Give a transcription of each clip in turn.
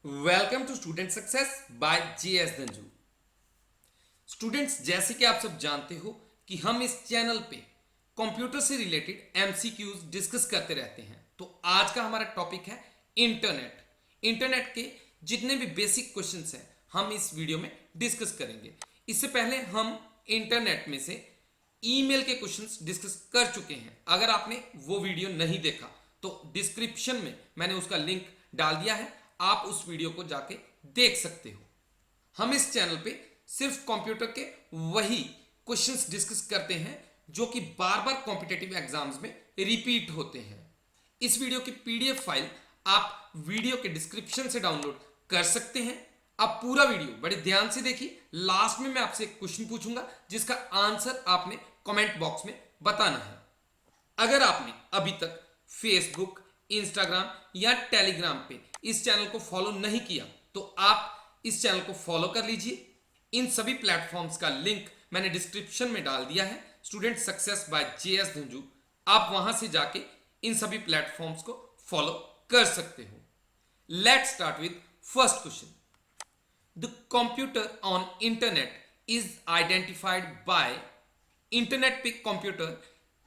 Welcome to student success by GS Dhanju. Students, जैसे कि आप सब जानते हो कि हम इस चैनल पे कंप्यूटर से रिलेटेड एमसीक्यूज डिस्कस करते रहते हैं। तो आज का हमारा टॉपिक है इंटरनेट के जितने भी बेसिक क्वेश्चंस हैं हम इस वीडियो में डिस्कस करेंगे। इससे पहले हम इंटरनेट में से ईमेल के क्वेश्चंस डिस्कस कर चुके हैं। अगर आपने वो वीडियो नहीं देखा तो डिस्क्रिप्शन में मैंने उसका लिंक डाल दिया है, आप उस वीडियो को जाके देख सकते हो। हम इस चैनल पे सिर्फ कंप्यूटर के वही क्वेश्चंस डिस्कस करते हैं जो कि बार बार कॉम्पिटिटिव एग्जाम्स में रिपीट होते हैं। इस वीडियो की पीडीएफ फाइल आप वीडियो के डिस्क्रिप्शन से डाउनलोड कर सकते हैं। आप पूरा वीडियो बड़े ध्यान से देखिए। लास्ट में मैं आपसे एक क्वेश्चन पूछूंगा जिसका आंसर आपने कमेंट बॉक्स में बताना है। अगर आपने अभी तक फेसबुक, इंस्टाग्राम या टेलीग्राम पे इस चैनल को फॉलो नहीं किया तो आप इस चैनल को फॉलो कर लीजिए। इन सभी प्लेटफॉर्म्स का लिंक मैंने डिस्क्रिप्शन में डाल दिया है, student success by JS Dhanju. आप वहां से जाके इन सभी प्लेटफॉर्म्स को फॉलो कर सकते हो। Let's start with first question. The computer on internet is identified by. Internet पे कंप्यूटर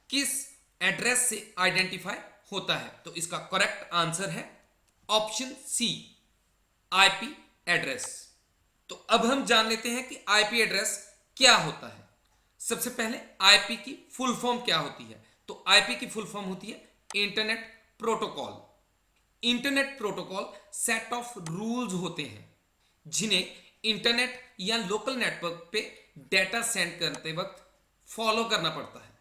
किस एड्रेस से आइडेंटिफाई होता है? तो इसका करेक्ट आंसर है ऑप्शन सी, आईपी एड्रेस। तो अब हम जान लेते हैं कि आईपी एड्रेस क्या होता है। सबसे पहले आईपी की फुल फॉर्म क्या होती है? तो आईपी की फुल फॉर्म होती है internet protocol. Internet protocol set of rules होते हैं जिन्हें इंटरनेट या लोकल नेटवर्क पे डेटा सेंड करते वक्त फॉलो करना पड़ता है।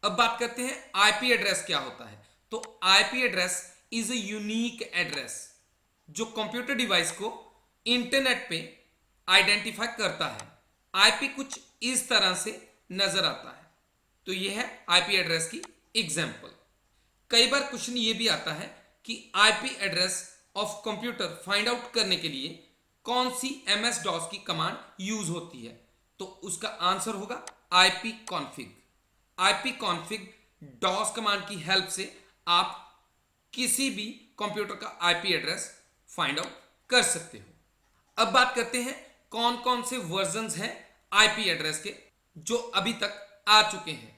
अब बात करते हैं आईपी एड्रेस क्या होता है। तो IP address is a unique address जो कंप्यूटर डिवाइस को इंटरनेट पे आइडेंटिफाई करता है। आईपी कुछ इस तरह से नजर आता है। तो यह है आईपी एड्रेस की एग्जांपल। कई बार क्वेश्चन ये भी आता है कि IP address of computer find out करने के लिए कौन सी एमएस डॉस की कमांड यूज होती है? तो उसका आंसर होगा IP config. IP config DOS command की हेल्प से आप किसी भी कंप्यूटर का आईपी एड्रेस फाइंड आउट कर सकते हो। अब बात करते हैं कौन कौन से वर्जन्स हैं आईपी एड्रेस के जो अभी तक आ चुके हैं।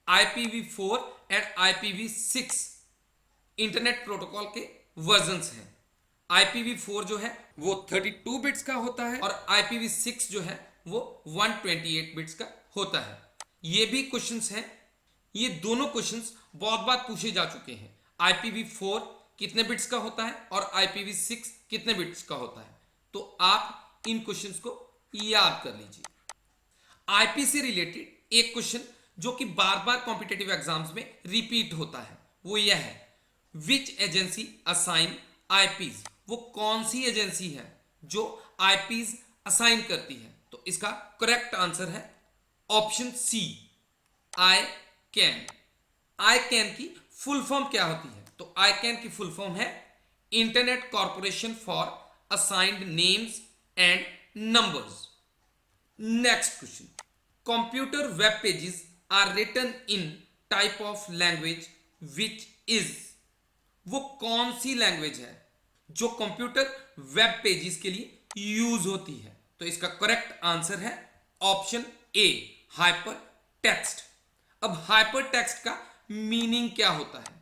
IPv4 and IPv6 internet protocol के वर्जन्स हैं। IPv4 जो है वो 32 बिट्स का होता है और IPv6 जो है वो 128 बिट्स का होता है। ये भी क्वेश्चंस हैं, ये दोनों क्वेश्चंस बहुत बार पूछे जा चुके हैं। IPv4 कितने बिट्स का होता है और IPv6 कितने बिट्स का होता है? तो आप इन क्वेश्चंस को याद कर लीजिए। आईपी से रिलेटेड एक क्वेश्चन जो कि बार बार कॉम्पिटिटिव एग्जाम्स में रिपीट होता है वो यह है, विच एजेंसी असाइन आईपीज। वो कौन सी एजेंसी है जो आईपीज असाइन करती है? तो इसका करेक्ट आंसर है option C, ICANN. ICANN की फुल फॉर्म क्या होती है? तो आई कैन की फुल फॉर्म है Internet Corporation for Assigned Names and Numbers. Next question, computer web pages are written in type of language which is. वो कौन सी language है जो कंप्यूटर वेब पेजेस के लिए यूज होती है? तो इसका करेक्ट आंसर है ऑप्शन ए, हाइपर टेक्स्ट। अब हाइपर टेक्स्ट का मीनिंग क्या होता है?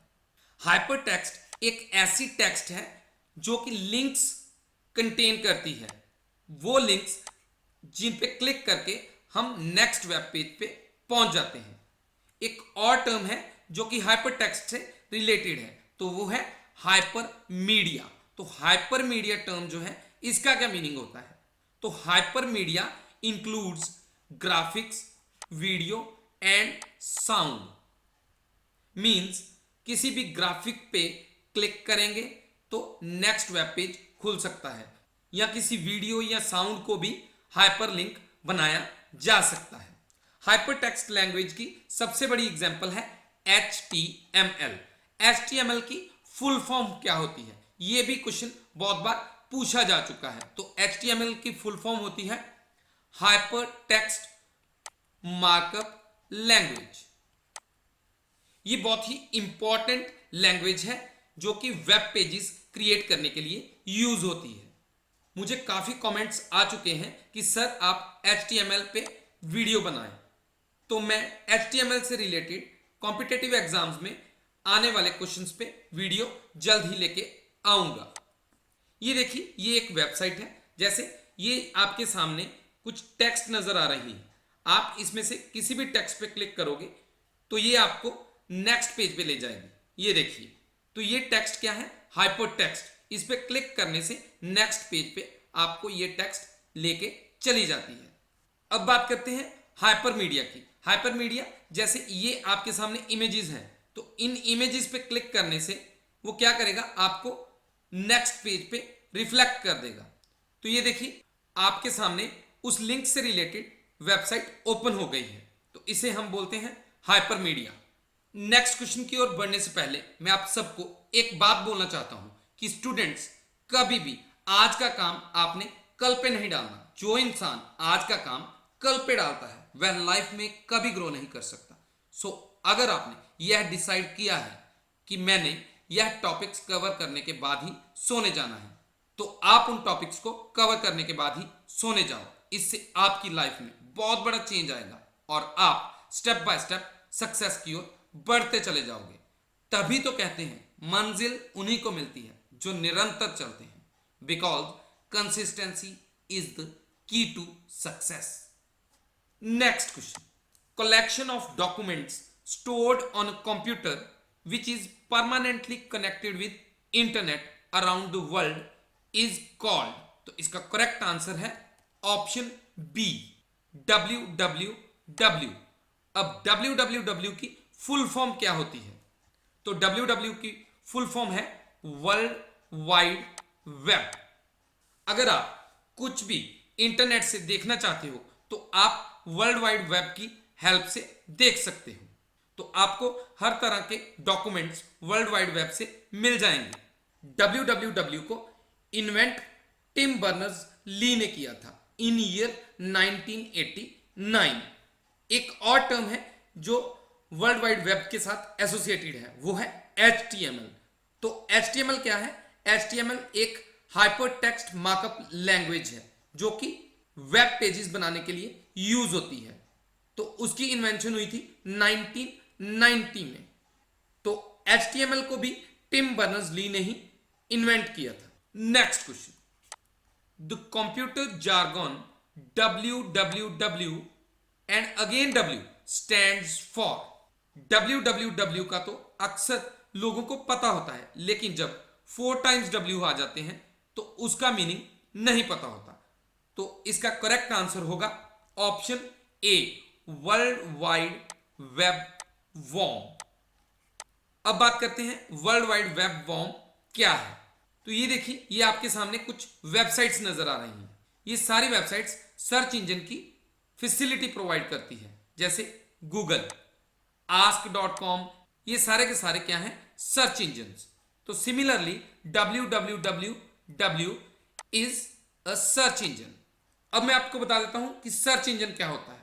हाइपर टेक्स्ट एक ऐसी टेक्स्ट है जो कि लिंक्स कंटेन करती है। वो लिंक्स जिन पे क्लिक करके हम नेक्स्ट वेब पेज पे पहुंच जाते हैं। एक और टर्म है जो कि हाइपर टेक्स्ट से रिलेटेड है, तो वो है हाइपर मीडिया। तो हाइपर मीडिया टर्म जो है इसका क्या मीनिंग होता है? तो hyper media includes graphics, video and sound. Means किसी भी ग्राफिक पे क्लिक करेंगे तो नेक्स्ट वेब पेज खुल सकता है, या किसी वीडियो या साउंड को भी हाइपरलिंक बनाया जा सकता है। हाइपरटेक्स्ट लैंग्वेज की सबसे बड़ी एग्जांपल है HTML। HTML की फुल फॉर्म क्या होती है? यह भी क्वेश्चन बहुत बार पूछा जा चुका है। तो HTML की फुल फॉर्म होती है हाइपरटेक्स्ट मार्कअप लैंग्वेज। ये बहुत ही इंपॉर्टेंट लैंग्वेज है जो कि वेब पेजेस क्रिएट करने के लिए यूज होती है। मुझे काफी कमेंट्स आ चुके हैं कि सर आप HTML पे वीडियो बनाएं, तो मैं HTML से रिलेटेड कॉम्पिटिटिव एग्जाम्स में आने वाले क्वेश्चंस पे वीडियो जल्द ही लेके आऊंगा। ये देखिए, ये एक वेबसाइट है। जैसे ये आपके सामने कुछ टेक्स्ट नजर आ रही है, आप इसमें से किसी भी टेक्स्ट पे क्लिक करोगे तो ये आपको नेक्स्ट पेज पे ले जाएगी। ये देखिए, तो ये टेक्स्ट क्या है? Hyper text. इस पे क्लिक करने से नेक्स्ट पेज पे आपको ये टेक्स्ट लेके चली जाती है। अब बात करते हैं हाइपर मीडिया की। हाइपर मीडिया, जैसे ये आपके सामने इमेजेस हैं, तो इन इमेजेस पे क्लिक करने से वो क्या करेगा? आपको नेक्स्ट पेज पे रिफ्लेक्ट कर देगा। तो ये देखिए, आपके सामने उस लिंक से रिलेटेड वेबसाइट ओपन हो गई है, तो इसे हम बोलते हैं हाइपर मीडिया। नेक्स्ट क्वेश्चन की ओर बढ़ने से पहले मैं आप सबको एक बात बोलना चाहता हूं कि स्टूडेंट्स, कभी भी आज का काम आपने कल पे नहीं डालना। जो इंसान आज का काम कल पे डालता है वह लाइफ में कभी ग्रो नहीं कर सकता। सो अगर आपने यह डिसाइड किया है कि मैंने यह टॉपिक्स कवर करने के बाद ही सोने जाना है, तो आप उन टॉपिक्स को कवर करने के बाद ही सोने जाओ। इससे आपकी लाइफ में बहुत बड़ा चेंज आएगा और आप स्टेप बाय स्टेप सक्सेस की ओर बढ़ते चले जाओगे। तभी तो कहते हैं मंजिल उन्हीं को मिलती है जो निरंतर चलते हैं, because consistency is the key to success. Next question, collection of documents stored on a computer which is permanently connected with internet around the world is called, तो इसका करेक्ट आंसर है ऑप्शन बी, www। अब www की full form क्या होती है? तो www की फुल फॉर्म है वर्ल्ड वाइड वेब। अगर आप कुछ भी इंटरनेट से देखना चाहते हो तो आप वर्ल्ड वाइड वेब की हेल्प से देख सकते हो। तो आपको हर तरह के डॉक्यूमेंट्स वर्ल्ड वाइड वेब से मिल जाएंगे। www को इन्वेंट टिम बर्नर्स ली ने किया था इन ईयर 1989। एक और टर्म है जो वर्ल्ड वाइड वेब के साथ एसोसिएटेड है, वो है HTML। तो HTML क्या है? HTML एक हाइपर टेक्स्ट मार्कअप लैंग्वेज है जो कि वेब पेजेस बनाने के लिए यूज होती है। तो उसकी इन्वेंशन हुई थी 1990 में। तो HTML को भी टिम बर्नर्स ली ने ही इन्वेंट किया था। Next question, the computer jargon www and again W stands for. www का तो अक्सर लोगों को पता होता है, लेकिन जब 4 टाइम्स W आ जाते हैं तो उसका मीनिंग नहीं पता होता। तो इसका करेक्ट आंसर होगा option A, World Wide Web Worm. अब बात करते हैं वर्ल्ड वाइड वेब वॉर्म क्या है। तो ये देखिए, ये आपके सामने कुछ वेबसाइट्स नजर आ रही हैं। ये सारी वेबसाइट्स सर्च इंजन की फैसिलिटी प्रोवाइड करती है, जैसे गूगल, ask.com, ये सारे के सारे क्या हैं? Search engine. तो similarly www is a search engine. अब मैं आपको बता देता हूं कि सर्च इंजन क्या होता है।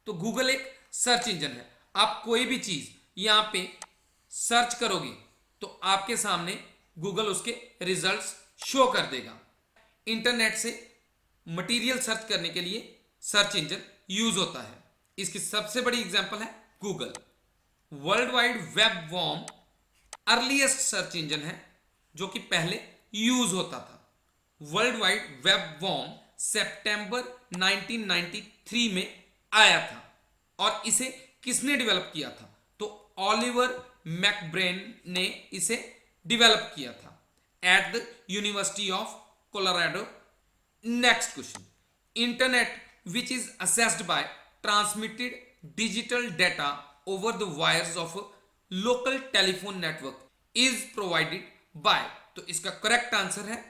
तो गूगल एक सर्च इंजन है। आप कोई भी चीज यहां पे सर्च करोगे तो आपके सामने गूगल उसके रिजल्ट्स शो कर देगा। इंटरनेट से मटेरियल सर्च करने के लिए सर्च इंजन यूज होता है। इसकी सबसे बड़ी एग्जांपल है Google. World Wide Web Worm earliest search engine है जो कि पहले यूज होता था। वर्ल्ड वाइड वेब वॉर्म सितंबर 1993 में आया था और इसे किसने डेवलप किया था? तो ऑलिवर मैकब्रेन ने इसे डेवलप किया था at the University of Colorado. Next question, internet which is accessed by transmitted digital data over the wires of local telephone network is provided by. तो इसका करेक्ट आंसर है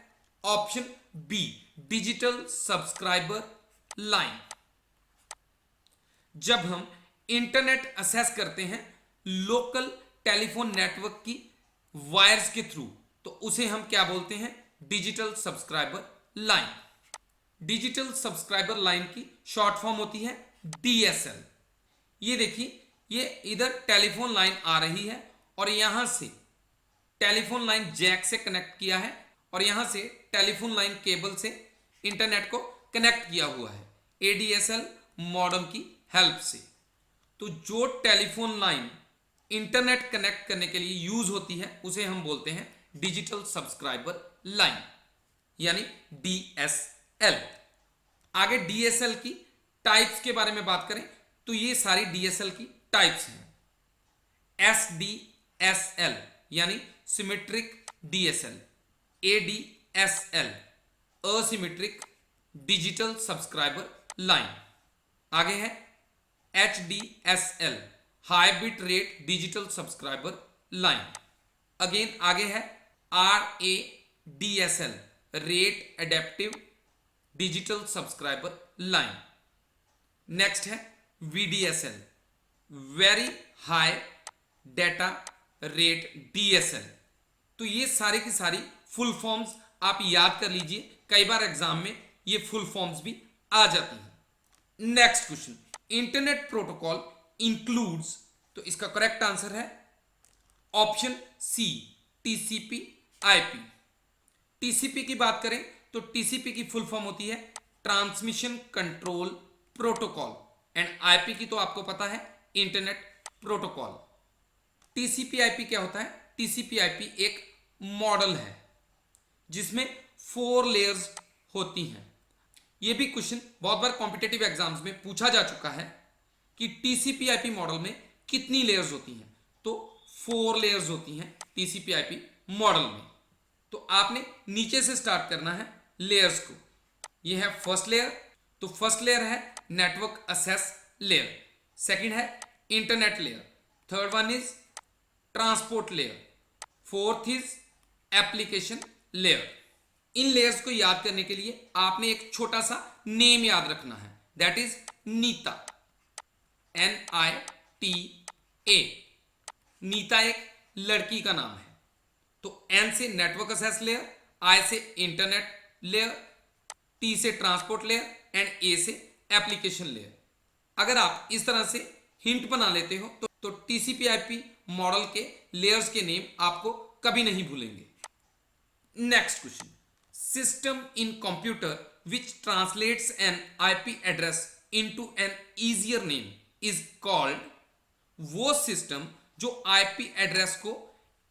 option B, digital subscriber line. जब हम internet access करते हैं local telephone network की wires के through, तो उसे हम क्या बोलते हैं? Digital subscriber line. Digital subscriber line की शॉर्ट फॉर्म होती है DSL। ये देखिए, ये इधर टेलीफोन लाइन आ रही है और यहां से टेलीफोन लाइन जैक से कनेक्ट किया है और यहां से टेलीफोन लाइन केबल से इंटरनेट को कनेक्ट किया हुआ है एडीएसएल मॉडेम की हेल्प से। तो जो टेलीफोन लाइन इंटरनेट कनेक्ट करने के लिए यूज होती है उसे हम बोलते हैं डिजिटल सब्सक्राइबर लाइन यानी डीएसएल। आगे डीएसएल की टाइप्स के बारे में बात करें तो ये सारी डीएसएल की टाइप्स हैं। एसडीएसएल यानी symmetric DSL, ADSL asymmetric digital subscriber line, आगे है HDSL high bit rate digital subscriber line, again आगे है RADSL rate adaptive digital subscriber line, next है VDSL very high data rate DSL. तो ये सारे की सारी फुल फॉर्म्स आप याद कर लीजिए, कई बार एग्जाम में ये फुल फॉर्म्स भी आ जाती हैं। Next question, internet protocol includes, तो इसका करेक्ट आंसर है option C TCP IP. TCP की बात करें तो टीसीपी की फुल फॉर्म होती है transmission control protocol and IP की तो आपको पता है इंटरनेट प्रोटोकॉल। टीसीपी आईपी क्या होता है? टीसीपी आईपी एक मॉडल है जिसमें 4 लेयर्स होती हैं। यह भी क्वेश्चन बहुत बार कॉम्पिटिटिव एग्जाम्स में पूछा जा चुका है कि टीसीपी आईपी मॉडल में कितनी लेयर्स होती हैं, तो 4 लेयर्स होती हैं टीसीपी आईपी मॉडल में। तो आपने नीचे से स्टार्ट करना है लेयर्स को। यह है फर्स्ट लेयर, तो फर्स्ट लेयर है नेटवर्क एक्सेस लेयर, सेकंड है internet layer, third one is transport layer, fourth is application layer. In layers को याद करने के लिए आपने एक छोटा सा नेम याद रखना है, that is Nita, NITA। Nita एक लड़की का नाम है। तो N से नेटवर्क एक्सेस लेयर, I से इंटरनेट लेयर, T से ट्रांसपोर्ट लेयर एंड A से एप्लीकेशन लेयर। अगर आप इस तरह से हिंट बना लेते हो तो टीसीपी आईपी मॉडल के लेयर्स के नेम आपको कभी नहीं भूलेंगे। Next question, system in computer which translates an IP address into an easier name is called. वो सिस्टम जो आईपी एड्रेस को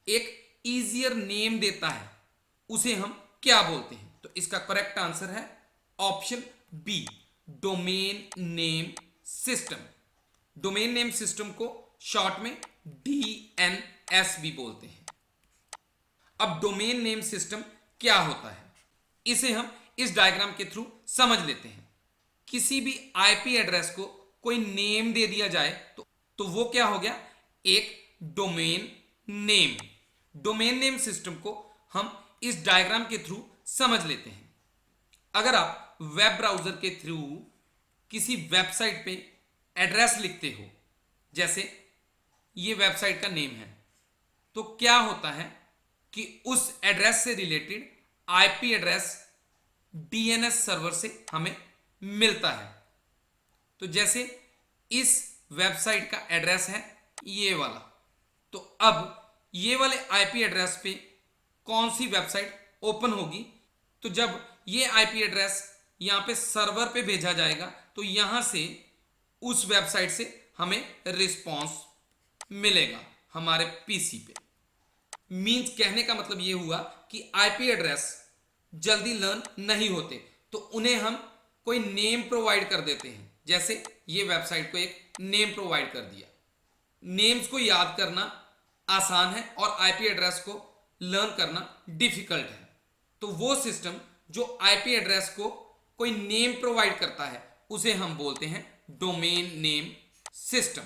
एक इजियर नेम देता है उसे हम क्या बोलते हैं? तो इसका करेक्ट आंसर है option B domain name system. Domain name system को शॉर्ट में डीएनएस भी बोलते हैं। अब डोमेन नेम सिस्टम क्या होता है इसे हम इस डायग्राम के थ्रू समझ लेते हैं। किसी भी आईपी एड्रेस को कोई नेम दे दिया जाए तो वो क्या हो गया? एक domain name. Domain name system को हम इस डायग्राम के थ्रू समझ लेते हैं। अगर आप वेब ब्राउजर के थ्रू किसी वेबसाइट पे एड्रेस लिखते हो, जैसे ये वेबसाइट का नेम है, तो क्या होता है कि उस एड्रेस से related IP address DNS server से हमें मिलता है। तो जैसे इस वेबसाइट का एड्रेस है ये वाला, तो अब ये वाले आईपी एड्रेस पे कौन सी वेबसाइट ओपन होगी? तो जब ये आईपी एड्रेस यहां पे सर्वर पे भेजा जाएगा तो यहां से उस वेबसाइट से हमें रिस्पॉन्स मिलेगा हमारे पीसी पे। मींस कहने का मतलब ये हुआ कि आईपी एड्रेस जल्दी लर्न नहीं होते, तो उन्हें हम कोई नेम प्रोवाइड कर देते हैं। जैसे ये वेबसाइट को एक नेम प्रोवाइड कर दिया। नेम्स को याद करना आसान है और आईपी एड्रेस को लर्न करना डिफिकल्ट है। तो वो सिस्टम जो आईपी एड्रेस को कोई नेम प्रोवाइड करता है उसे हम बोलते हैं domain name system.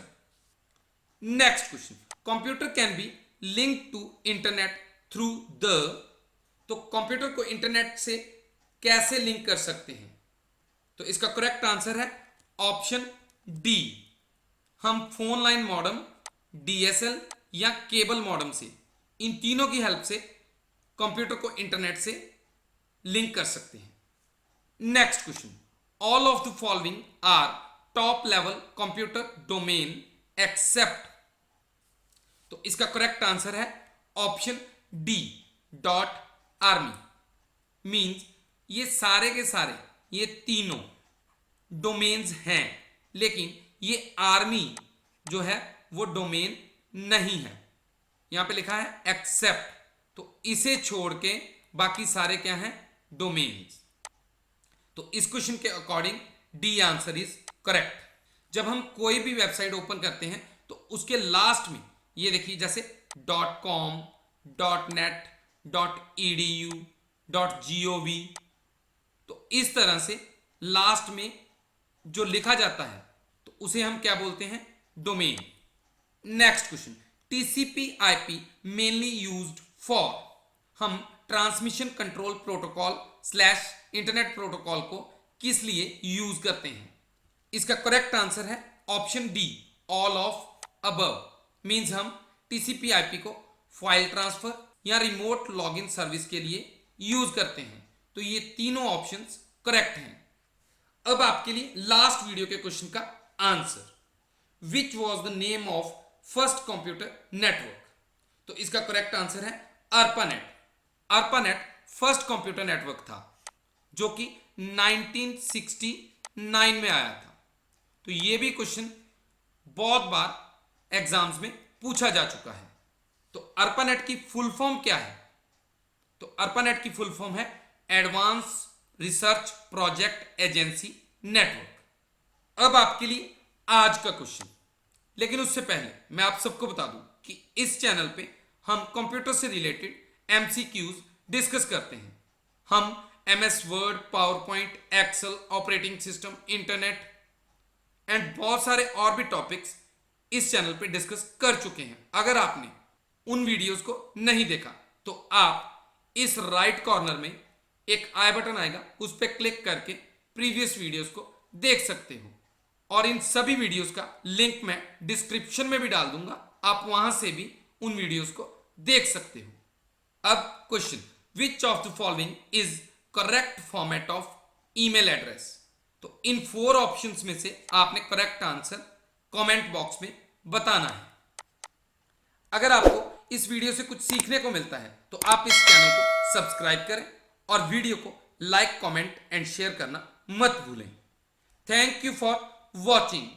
Next question, computer can be link to internet through the. तो कंप्यूटर को इंटरनेट से कैसे लिंक कर सकते हैं? तो इसका करेक्ट आंसर है ऑप्शन डी। हम फोन लाइन मॉडेम, डीएसएल या केबल मॉडेम से, इन तीनों की हेल्प से कंप्यूटर को इंटरनेट से लिंक कर सकते हैं। Next question, all of the following are top level computer domain except. तो इसका करेक्ट आंसर है option D dot army. Means ये सारे के सारे ये तीनों डोमेन्स हैं, लेकिन ये आर्मी जो है वो डोमेन नहीं है। यहां पे लिखा है एक्सेप्ट, तो इसे छोड़ के बाकी सारे क्या हैं, डोमेन्स। तो इस क्वेश्चन के according D answer is correct. जब हम कोई भी वेबसाइट ओपन करते हैं तो उसके लास्ट में ये देखिए, जैसे .com, .net, .edu, .gov, तो इस तरह से लास्ट में जो लिखा जाता है तो उसे हम क्या बोलते हैं, domain. Next question, TCP/IP mainly used for, हम transmission control protocol / internet protocol को किस लिए यूज करते हैं? इसका करेक्ट आंसर है option D, all of above. Means हम TCP/IP को फाइल ट्रांसफर या रिमोट लॉगिन सर्विस के लिए यूज करते हैं। तो ये तीनों ऑप्शंस करेक्ट हैं। अब आपके लिए लास्ट वीडियो के क्वेश्चन का answer, which was the name of first computer network? तो इसका करेक्ट आंसर है ARPANET। ARPANET first computer network था जो कि 1969 में आया था। तो ये भी क्वेश्चन बहुत बार एग्जाम्स में पूछा जा चुका है। तो ARPANET की फुल फॉर्म क्या है? तो ARPANET की फुल फॉर्म है advance research project agency network. अब आपके लिए आज का क्वेश्चन, लेकिन उससे पहले मैं आप सबको बता दूं कि इस चैनल पे हम कंप्यूटर से रिलेटेड MCQs डिस्कस करते हैं। हम MS word, PowerPoint, Excel, operating system, internet and बहुत सारे और भी टॉपिक्स इस चैनल पे डिस्कस कर चुके हैं। अगर आपने उन वीडियोस को नहीं देखा तो आप इस राइट कॉर्नर में एक आई बटन आएगा, उस पर क्लिक करके प्रीवियस वीडियोस को देख सकते हो। और इन सभी वीडियोस का लिंक मैं डिस्क्रिप्शन में भी डाल दूंगा, आप वहां से भी उन वीडियोस को देख सकते हो। अब question, which of the following is correct format of email address? तो इन 4 ऑप्शंस में से आपने करेक्ट आंसर कमेंट बॉक्स में बताना है। अगर आपको इस वीडियो से कुछ सीखने को मिलता है तो आप इस चैनल को सब्सक्राइब करें और वीडियो को लाइक, कमेंट एंड शेयर करना मत भूलें। Thank you for watching.